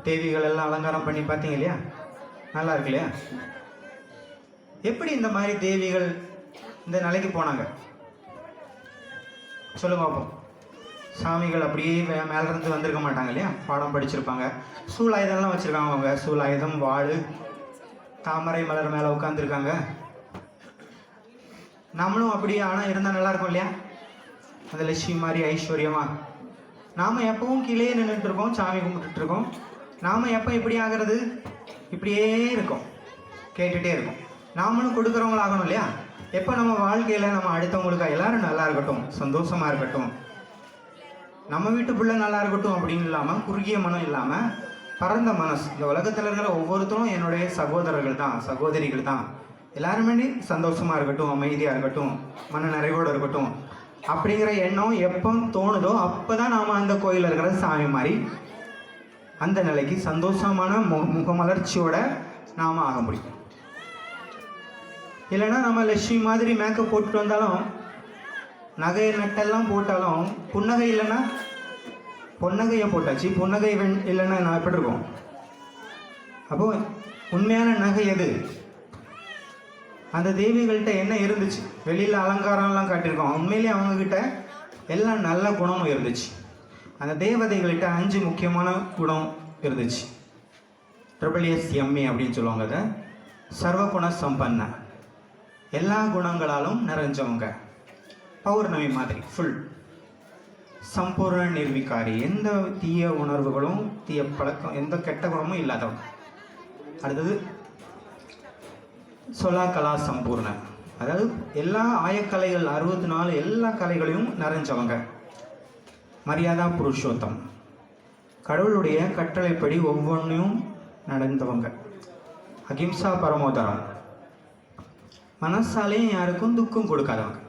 தேவிகள் எல்லாம் அலங்காரம் பண்ணி பார்த்தீங்க இல்லையா? நல்லா இருக்கு இல்லையா? எப்படி இந்த மாதிரி தேவிகள் இந்த நிலைக்கு போனாங்க சொல்லுங்க பார்ப்போம். சாமிகள் அப்படியே மேலேருந்து வந்திருக்க மாட்டாங்க இல்லையா? பாடம் படிச்சிருப்பாங்க. சூலாயுதம்லாம் வச்சுருக்காங்க. அவங்க சூலாயுதம், வாள், தாமரை மலர் மேலே உட்காந்துருக்காங்க. நம்மளும் அப்படியே ஆனால் இருந்தால் நல்லாயிருக்கும் இல்லையா? அந்த லட்சுமி மாதிரி ஐஸ்வர்யமா. நாம் எப்பவும் கீழே நின்றுட்டுருக்கோம், சாமி கும்பிட்டுருக்கோம். நாம் எப்போ இப்படி ஆகிறது? இப்படியே இருக்கோம், கேட்டுகிட்டே இருக்கோம். நாமளும் கொடுக்குறவங்களாகணும் இல்லையா? எப்போ நம்ம வாழ்க்கையில் நம்ம அடுத்தவங்களுக்கு எல்லோரும் நல்லா இருக்கட்டும், சந்தோஷமாக இருக்கட்டும், நம்ம வீட்டு பிள்ளை நல்லா இருக்கட்டும் அப்படின்னு இல்லாமல், குறுகிய மனம் இல்லாமல் பரந்த மனசு. இந்த உலகத்தில் இருக்கிற ஒவ்வொருத்தரும் என்னுடைய சகோதரர்கள் தான், சகோதரிகள் தான். எல்லாருமே சந்தோஷமாக இருக்கட்டும், அமைதியாக இருக்கட்டும், மன நிறைவோடு இருக்கட்டும் அப்படிங்கிற எண்ணம் எப்போ தோணுதோ அப்போ தான் நாம் அந்த கோயிலில் இருக்கிற சாமி மாதிரி அந்த நிலைக்கு சந்தோஷமான முகமலர்ச்சியோட நாம் ஆக முடியும். இல்லைன்னா நம்ம லட்சுமி மாதிரி மேக்கப் போட்டுட்டு வந்தாலும், நகை நட்டெல்லாம் போட்டாலும், புன்னகை இல்லைன்னா, பொன்னகையை போட்டாச்சு, புன்னகை இல்லைன்னா நான் எப்படி இருக்கோம்? அப்போது உண்மையான நகை எது? அந்த தேவிகள்கிட்ட என்ன இருந்துச்சு? வெளியில் அலங்காரம்லாம் காட்டியிருக்கோம், உண்மையிலேயே அவங்கக்கிட்ட எல்லாம் நல்ல குணமும் இருந்துச்சு. அந்த தேவதைகள்கிட்ட 5 முக்கியமான குணம் இருந்துச்சு. SSME அப்படின்னு சொல்லுவாங்க. அதை சர்வகுண சம்பன்ன, எல்லா குணங்களாலும் நிறைஞ்சவங்க. பௌர்ணமி மாதிரி ஃபுல். சம்பூர்ண நிர்விகாரி, எந்த தீய உணர்வுகளும் தீய பழக்கம் எந்த கெட்ட குணமும் இல்லாதவங்க. அடுத்தது சொலா கலா சம்பூர்ண, அதாவது எல்லா ஆயக்கலைகள் 64 எல்லா கலைகளையும் நிறைஞ்சவங்க. மரியாதா புருஷோத்தம், கடவுளுடைய கட்டளைப்படி ஒவ்வொன்றையும் நடந்தவங்க. அகிம்சா பரமோதரம், மனசாலையும் யாருக்கும் துக்கம் கொடுக்காதவங்க.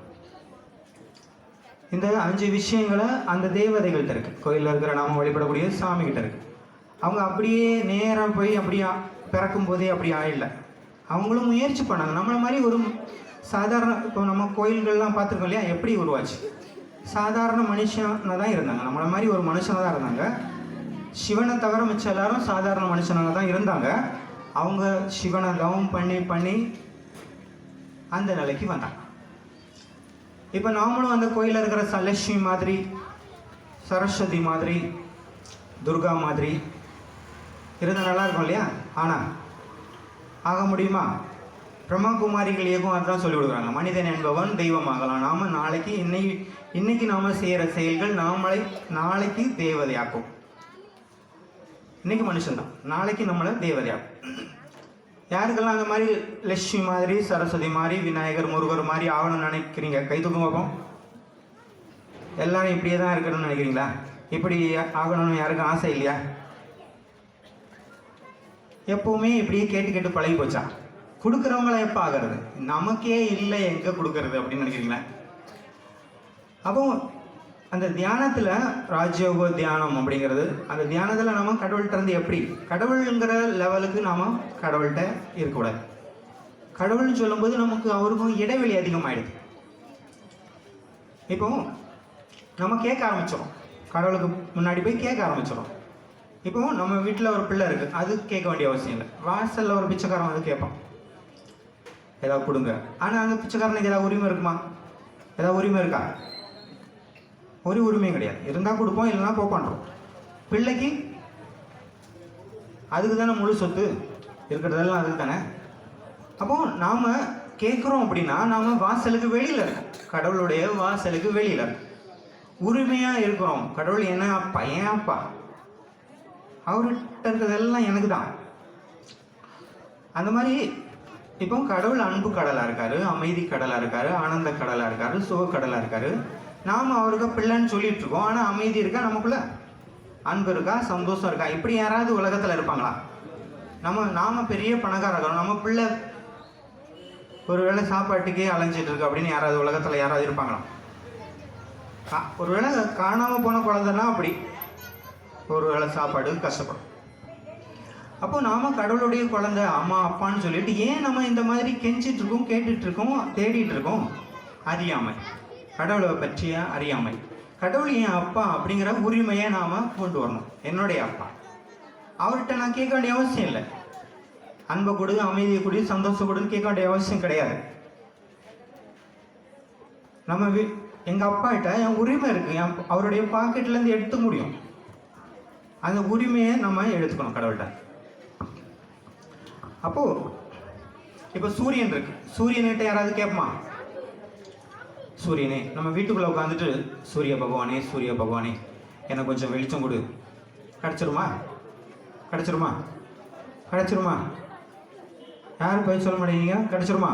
இந்த 5 விஷயங்களை அந்த தேவதைகள்கிட்ட இருக்குது. கோயிலில் இருக்கிற நாம் வழிபடக்கூடிய சாமிகிட்ட இருக்குது. அவங்க அப்படியே நேரம் போய் அப்படியே பிறக்கும் போதே அப்படி ஆயிடல. அவங்களும் முயற்சி பண்ணாங்க. நம்மளை மாதிரி ஒரு சாதாரண, இப்போ நம்ம கோயில்கள்லாம் பார்த்துருக்கோம் இல்லையா? எப்படி உருவாச்சு? சாதாரண மனுஷனாக தான் இருந்தாங்க. நம்மளை மாதிரி ஒரு மனுஷனாக தான் இருந்தாங்க. சிவனை தவிர மிச்சம் எல்லாரும் சாதாரண மனுஷனாக தான் இருந்தாங்க. அவங்க சிவனை தவம் பண்ணி பண்ணி அந்த நிலைக்கு வந்தாங்க. இப்போ நாமளும் அந்த கோயிலில் இருக்கிற லட்சுமி மாதிரி, சரஸ்வதி மாதிரி, துர்கா மாதிரி இருந்தால் நல்லா இருக்கும் இல்லையா? ஆனால் ஆக முடியுமா? பிரம்மகுமாரிகள் இயக்கம் அதுதான் சொல்லிக் கொடுக்குறாங்க. மனிதன் என்பவன் தெய்வமாகலாம். நாம் நாளைக்கு இன்னைக்கு நாம் செய்கிற செயல்கள் நாளைக்கு தேவதையாக்கும். இன்னைக்கு மனுஷன்தான், நாளைக்கு நம்மளை தேவதையாக்கும். யாருக்கெல்லாம் அந்த மாதிரி லட்சுமி மாதிரி, சரஸ்வதி மாதிரி, விநாயகர், முருகர் மாதிரி ஆகணும்னு நினைக்கிறீங்க? கை தூக்கம் பார்ப்போம். எல்லாரும் இப்படியே தான் இருக்கணும்னு நினைக்கிறீங்களா? இப்படி ஆகணும்னு யாருக்கும் ஆசை இல்லையா? எப்போவுமே இப்படியே கேட்டு கேட்டு பழகி போச்சா? கொடுக்குறவங்கள எப்போ ஆகிறது? நமக்கே இல்லை, எங்கே கொடுக்கறது அப்படின்னு நினைக்கிறீங்களா? அப்போ அந்த தியானத்தில், ராஜயோக தியானம் அப்படிங்கிறது, அந்த தியானத்தில் நம்ம கடவுள்கிட்ட இருந்து எப்படி கடவுளுங்கிற லெவலுக்கு நாம் கடவுள்கிட்ட இருக்கக்கூடாது. கடவுள்னு சொல்லும்போது நமக்கு அவருக்கும் இடைவெளி அதிகமாகிடுது. இப்போ நம்ம கேட்க ஆரம்பிச்சிடும், கடவுளுக்கு முன்னாடி போய் கேட்க ஆரம்பிச்சிடும். இப்போ நம்ம வீட்டில் ஒரு பிள்ளை இருக்குது, அது கேட்க வேண்டிய அவசியம் இல்லை. வாசலில் ஒரு பிச்சைக்காரன் வந்து கேட்பான், ஏதாவது கொடுங்க. ஆனால் அந்த பிச்சைக்காரனுக்கு ஏதாவது உரிமை இருக்குமா? ஏதாவது உரிமை இருக்கா? ஒரு உரிமையும் கிடையாது. இருந்தால் கொடுப்போம், இல்லைன்னா போப்பான்றோம். பிள்ளைக்கு அதுக்கு தானே முழு சொத்து, இருக்கிறதெல்லாம் அதுக்கு தானே. அப்போது நாம் கேட்குறோம் அப்படின்னா நாம் வாசலுக்கு வெளியில் இருக்கோம், கடவுளுடைய வாசலுக்கு வெளியில் இருக்கோம், உரிமையாக இருக்கிறோம். கடவுள் என்ன அப்பா, ஏன் அப்பா, அவர்கிட்ட இருக்கிறதெல்லாம் எனக்கு தான். அந்த மாதிரி இப்போ கடவுள் அன்பு கடலாக இருக்கார், அமைதி கடலாக இருக்கார், ஆனந்த கடலாக இருக்கார், சுக கடலாக இருக்கார். நாம் அவருக்கு பிள்ளைன்னு சொல்லிட்டு இருக்கோம். ஆனால் அமைதி இருக்கா நமக்குள்ள? அன்பு இருக்கா? சந்தோஷம் இருக்கா? இப்படி யாராவது உலகத்தில் இருப்பாங்களா? நாம் பெரிய பணக்காரர்கள், நம்ம பிள்ளை ஒரு வேளை சாப்பாட்டுக்கே அலைஞ்சிட்டு இருக்கு அப்படின்னு யாராவது உலகத்தில் யாராவது இருப்பாங்களா? ஒரு வேளை காணாமல் போன குழந்தைன்னா அப்படி ஒரு வேளை சாப்பாடு கஷ்டப்படும். அப்போ நாம் கடவுளுடைய குழந்தை, அம்மா அப்பான்னு சொல்லிட்டு ஏன் நம்ம இந்த மாதிரி கெஞ்சிட்டு இருக்கோம், கேட்டுட்டு இருக்கோம், தேடிட்டு இருக்கோம்? அறியாமை, கடவுளை பற்றிய அறியாமை. கடவுள் என் அப்பா அப்படிங்கிற உரிமையை நாம் கொண்டு வரணும். என்னுடைய அப்பா, அவர்கிட்ட நான் கேட்க வேண்டிய அவசியம் இல்லை. அன்பை கொடு, அமைதியை கொடு, சந்தோஷம் கொடுன்னு கேட்க வேண்டிய அவசியம் கிடையாது. நம்ம எங்கள் அப்பா கிட்ட என் உரிமை இருக்குது, அவருடைய பாக்கெட்லேருந்து எடுத்துக்க முடியும். அந்த உரிமையை நம்ம எடுத்துக்கணும் கடவுள்கிட்ட. அப்போது இப்போ சூரியன் இருக்கு, சூரியன்கிட்ட யாராவது கேட்போமா? சூரியனே, நம்ம வீட்டுக்குள்ளே உட்காந்துட்டு சூரிய பகவானே, சூரிய பகவானே எனக்கு கொஞ்சம் வெளிச்சம் கொடு, கிடச்சிருமா? கிடச்சிருமா? கிடச்சிருமா? யாரும் போய் சொல்ல மாட்டேங்க, கிடச்சிருமா?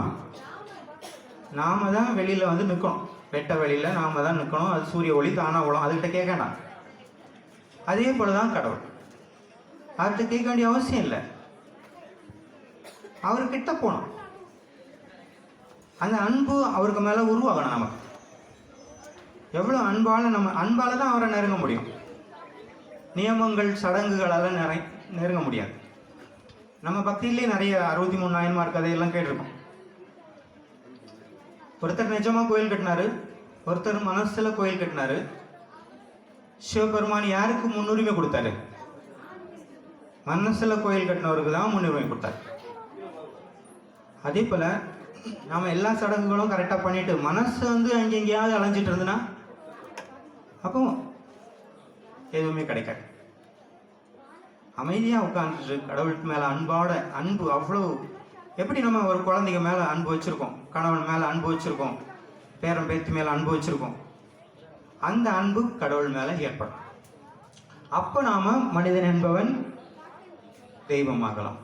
நாம தான் வெளியில் வந்து நிற்கணும், வெட்ட வெளியில் நாம தான் நிற்கணும். அது சூரிய ஒளி தானாக விழும், அதுக்கிட்ட கேட்கண்டாம். அதே போல தான் கடவுள், அவர்கிட்ட கேட்க வேண்டிய அவசியம் இல்லை. அவர்கிட்ட போகணும். அந்த அன்பு அவருக்கு மேலே உருவாகணும். நமக்கு எவ்வளோ அன்பால் தான் அவரை நெருங்க முடியும். நியமங்கள் சடங்குகளால் நெருங்க முடியாது. நம்ம பக்தியிலே நிறைய 63 நாயன்மார் கதையெல்லாம் கேட்டிருக்கோம். ஒருத்தர் நிஜமாக கோயில் கட்டினாரு, ஒருத்தர் மனசில் கோயில் கட்டினாரு. சிவபெருமான் யாருக்கு முன்னுரிமை கொடுத்தாரு? மனசில் கோயில் கட்டினவருக்கு தான் முன்னுரிமை கொடுத்தாரு. அதே போல் நாம் எல்லா சடங்குகளும் கரெக்டாக பண்ணிட்டு மனசு வந்து அங்கே எங்கேயாவது அலைஞ்சிட்டு இருந்துன்னா அப்போ எதுவுமே கிடைக்காது. அமைதியாக உட்காந்துட்டு கடவுளுக்கு மேலே அன்பு அவ்வளோ, எப்படி நம்ம ஒரு குழந்தைங்க மேலே அன்பு வச்சுருக்கோம், கணவன் மேலே அன்பு வச்சுருக்கோம், பேரன் பேத்தி மேலே அன்பு வச்சுருக்கோம், அந்த அன்பு கடவுள் மேலே ஏற்படும். அப்போ நாம் மனிதன் என்பவன் தெய்வமாகலாம்.